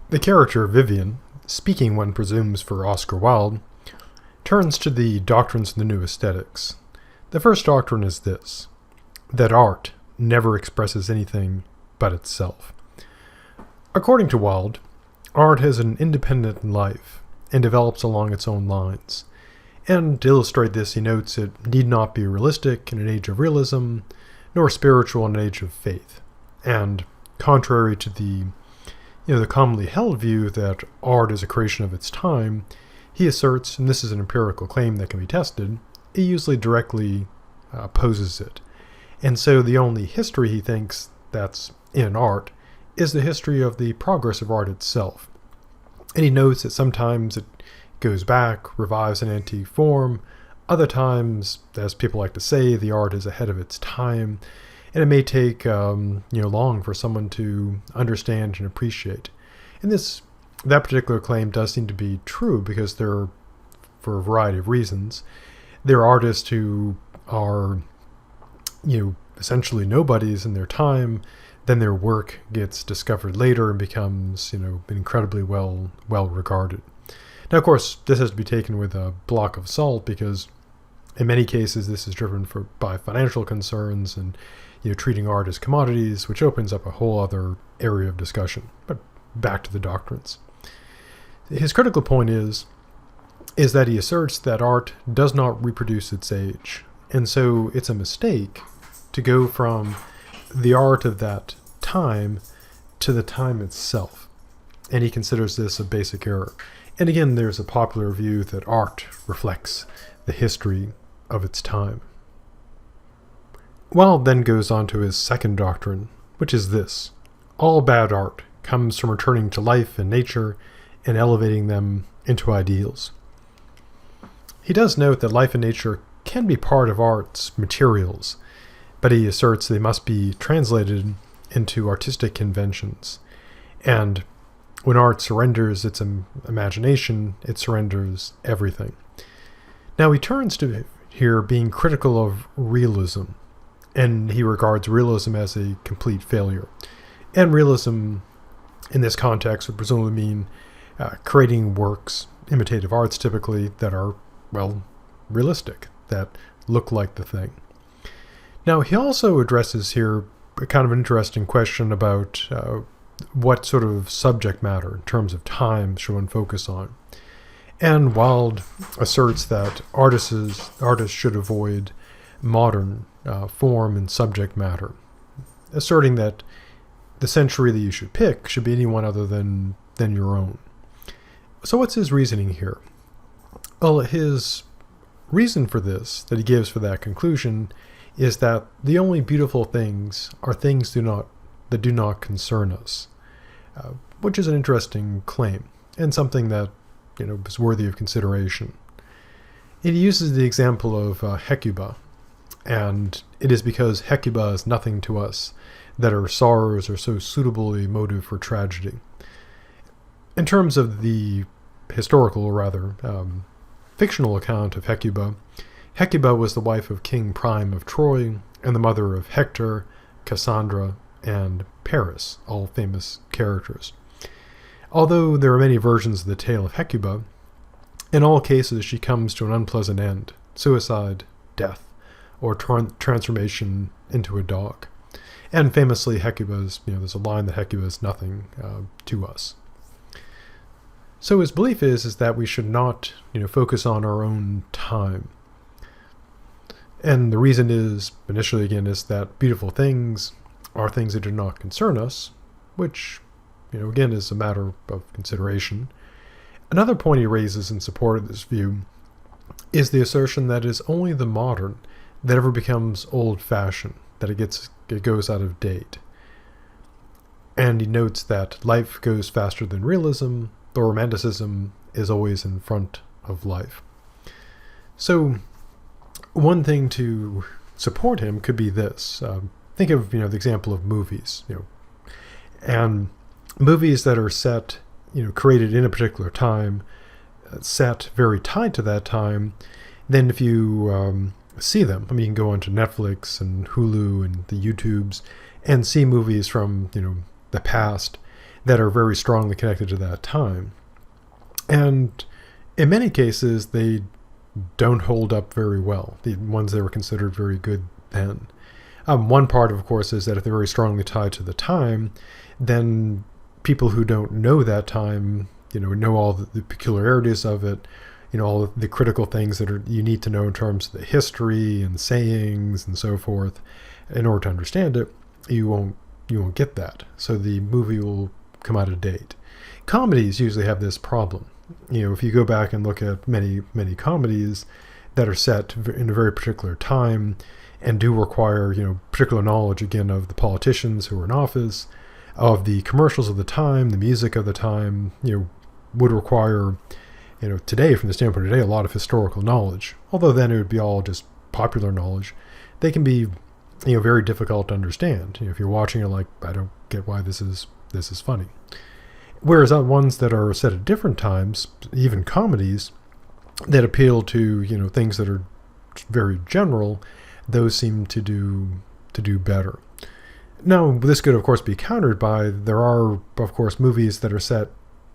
The character Vivian, speaking one presumes for Oscar Wilde, turns to the doctrines of the new aesthetics. The first doctrine is this, that art never expresses anything but itself. According to Wilde, art has an independent life and develops along its own lines. And to illustrate this, he notes it need not be realistic in an age of realism, nor spiritual in an age of faith. And contrary to the commonly held view that art is a creation of its time, he asserts, and this is an empirical claim that can be tested, he usually directly opposes it. And so the only history he thinks that's in art is the history of the progress of art itself. And he notes that sometimes it goes back, revives an antique form. Other times, as people like to say, the art is ahead of its time. And it may take long for someone to understand and appreciate. And that particular claim does seem to be true because for a variety of reasons, there are artists who are essentially nobodies in their time. Then their work gets discovered later and becomes incredibly well regarded. Now, of course, this has to be taken with a block of salt because in many cases this is driven by financial concerns and treating art as commodities, which opens up a whole other area of discussion. But back to the doctrines. His critical point is that he asserts that art does not reproduce its age. And so it's a mistake to go from the art of that time to the time itself. And he considers this a basic error. And again, there's a popular view that art reflects the history of its time. Wilde then goes on to his second doctrine, which is this. All bad art comes from returning to life and nature and elevating them into ideals. He does note that life and nature can be part of art's materials, but he asserts they must be translated into artistic conventions. And when art surrenders its imagination, it surrenders everything. Now he turns to here being critical of realism, and he regards realism as a complete failure. And realism in this context would presumably mean creating works, imitative arts typically, that are, realistic, that look like the thing. Now, he also addresses here a kind of an interesting question about what sort of subject matter, in terms of time, should one focus on. And Wilde asserts that artists should avoid modern form and subject matter, asserting that the century that you should pick should be anyone other than your own. So what's his reasoning here? Well, his reason for this, that he gives for that conclusion, is that the only beautiful things are things that do not concern us, which is an interesting claim and something that is worthy of consideration. He uses the example of Hecuba, and it is because Hecuba is nothing to us that her sorrows are so suitable a motive for tragedy. In terms of the historical, or rather fictional account of Hecuba, Hecuba was the wife of King Priam of Troy and the mother of Hector, Cassandra, and Paris, all famous characters. Although there are many versions of the tale of Hecuba, in all cases she comes to an unpleasant end, suicide, death, or transformation into a dog. And famously, Hecuba's, there's a line that Hecuba is nothing to us. So his belief is that we should not, focus on our own time. And the reason is, initially again, is that beautiful things are things that do not concern us, which, again, is a matter of consideration. Another point he raises in support of this view is the assertion that it is only the modern that ever becomes old-fashioned, that it goes out of date. And he notes that life goes faster than realism, but romanticism is always in front of life. So one thing to support him could be this. Think of the example of movies, and movies that are set, created in a particular time, set very tied to that time. Then if you see them, you can go onto Netflix and Hulu and the YouTubes and see movies from the past. that are very strongly connected to that time. And in many cases, they don't hold up very well, the ones that were considered very good then. One part, of course, is that if they're very strongly tied to the time, then people who don't know that time, know all the peculiarities of it, all the critical things that you need to know in terms of the history and sayings and so forth, in order to understand it, you won't get that. So the movie will come out of date. Comedies usually have this problem. If you go back and look at many comedies that are set in a very particular time and do require, particular knowledge, again, of the politicians who are in office, of the commercials of the time, the music of the time, would require, today, from the standpoint of today, a lot of historical knowledge. Although then it would be all just popular knowledge. They can be, very difficult to understand. If you're watching it, like, I don't get why this is funny. Whereas ones that are set at different times, even comedies that appeal to, things that are very general, those seem to do better. Now, this could, of course, be countered by there are, of course, movies that are set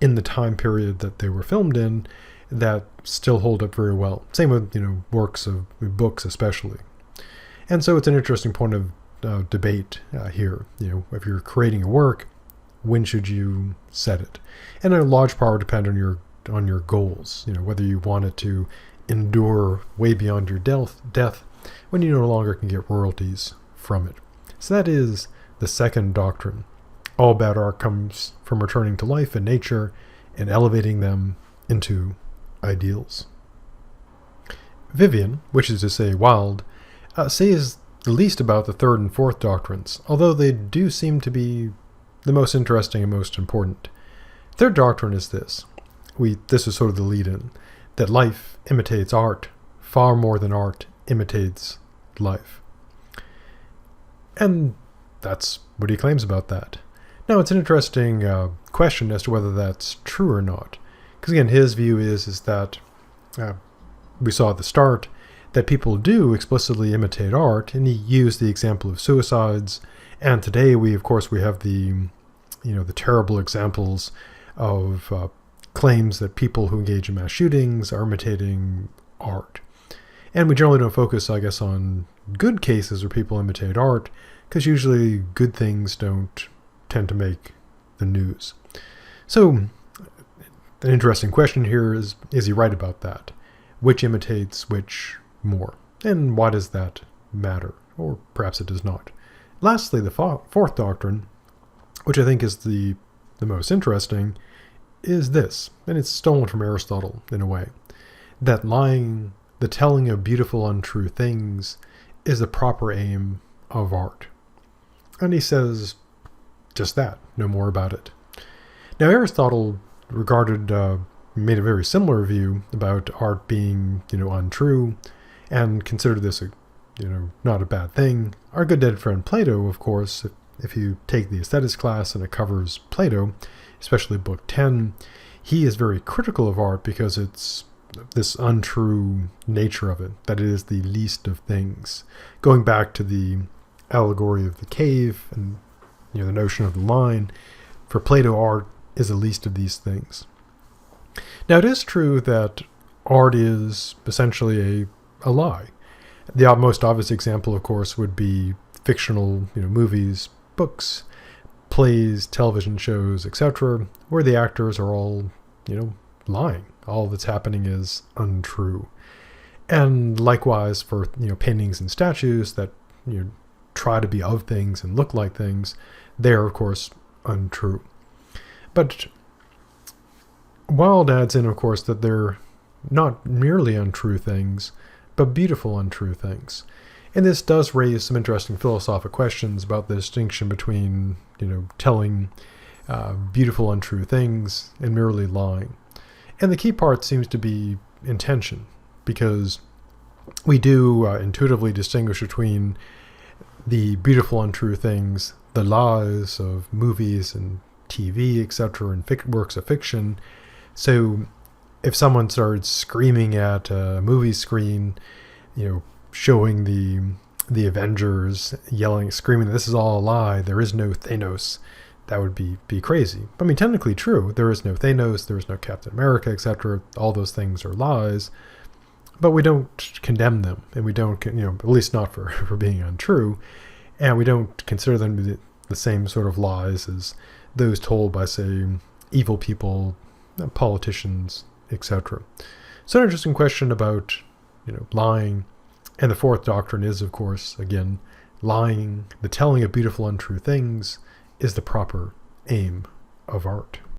in the time period that they were filmed in that still hold up very well. Same with, works of books especially. And so it's an interesting point of debate here. If you're creating a work, when should you set it? And a large part would depend on your goals. Whether you want it to endure way beyond your death when you no longer can get royalties from it. So that is the second doctrine. All bad art comes from returning to life and nature and elevating them into ideals. Vivian, which is to say Wilde, says the least about the third and fourth doctrines, although they do seem to be the most interesting and most important. Third doctrine is this. This is sort of the lead-in, that life imitates art far more than art imitates life. And that's what he claims about that. Now, it's an interesting question as to whether that's true or not. Because again, his view is that we saw at the start that people do explicitly imitate art, and he used the example of suicides. And today we have the terrible examples of claims that people who engage in mass shootings are imitating art. And we generally don't focus, I guess, on good cases where people imitate art, because usually good things don't tend to make the news. So, an interesting question here is he right about that? Which imitates which more? And why does that matter? Or perhaps it does not. Lastly, the fourth doctrine, which I think is the most interesting, is this, and it's stolen from Aristotle in a way, that lying, the telling of beautiful untrue things, is the proper aim of art. And he says just that, no more about it. Now, Aristotle made a very similar view about art being, untrue, and considered this not a bad thing. Our good dead friend Plato, of course, if you take the aesthetics class and it covers Plato, especially book 10, he is very critical of art because it's this untrue nature of it, that it is the least of things. Going back to the allegory of the cave and the notion of the line, for Plato, art is the least of these things. Now, it is true that art is essentially a lie. The most obvious example, of course, would be fictional, movies, books, plays, television shows, etc., where the actors are all, lying. All that's happening is untrue. And likewise for, paintings and statues that, try to be of things and look like things, they're, of course, untrue. But Wilde adds in, of course, that they're not merely untrue things, but beautiful untrue things. And this does raise some interesting philosophical questions about the distinction between, telling beautiful untrue things and merely lying. And the key part seems to be intention, because we do intuitively distinguish between the beautiful untrue things, the lies of movies and TV, etc., and works of fiction. So if someone starts screaming at a movie screen, showing the Avengers, yelling, screaming, "This is all a lie, there is no Thanos," that would be crazy. I mean, technically true. There is no Thanos, there is no Captain America, etc. All those things are lies, but we don't condemn them, and we don't, at least not for being untrue, and we don't consider them to be the same sort of lies as those told by, say, evil people, politicians, etc. So an interesting question about, lying. And the fourth doctrine is, of course, again, lying, the telling of beautiful, untrue things, is the proper aim of art.